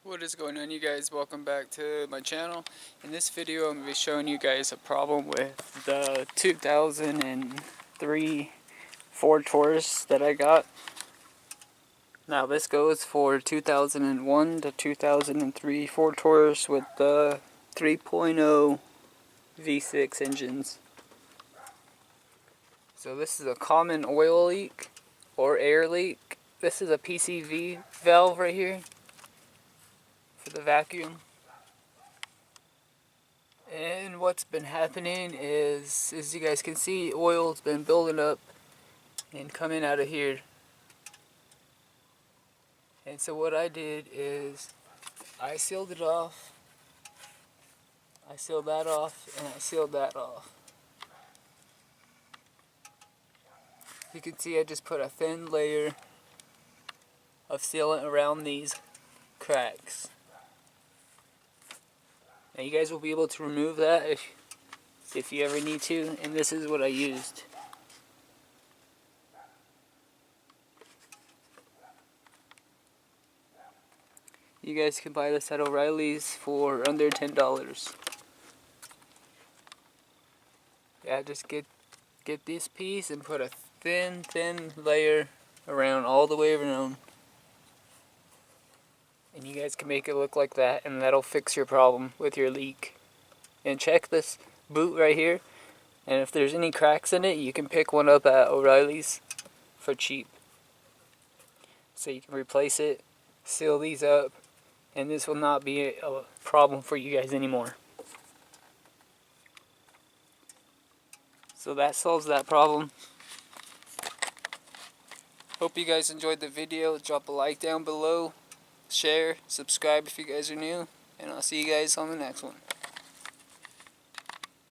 What is going on, you guys? Welcome back to my channel. In this video I'm going to be showing you guys a problem with the 2003 Ford Taurus that I got. Now this goes for 2001 to 2003 Ford Taurus with the 3.0 V6 engines. So this is a common oil leak or air leak. This is a PCV valve right here for the vacuum. And what's been happening is, as you guys can see, oil's been building up and coming out of here. And so what I did is I sealed it off. I sealed that off and I sealed that off. You can see I just put a thin layer of sealant around these cracks. Now you guys will be able to remove that if you ever need to, and this is what I used. You guys can buy this at O'Reilly's for under $10. Yeah, just get this piece and put a thin layer around, all the way around. And you guys can make it look like that, and that'll fix your problem with your leak. And check this boot right here, and if there's any cracks in it, you can pick one up at O'Reilly's for cheap. So you can replace it, seal these up, and this will not be a problem for you guys anymore. So that solves that problem. Hope you guys enjoyed the video. Drop a like down below. Share, subscribe if you guys are new, and I'll see you guys on the next one.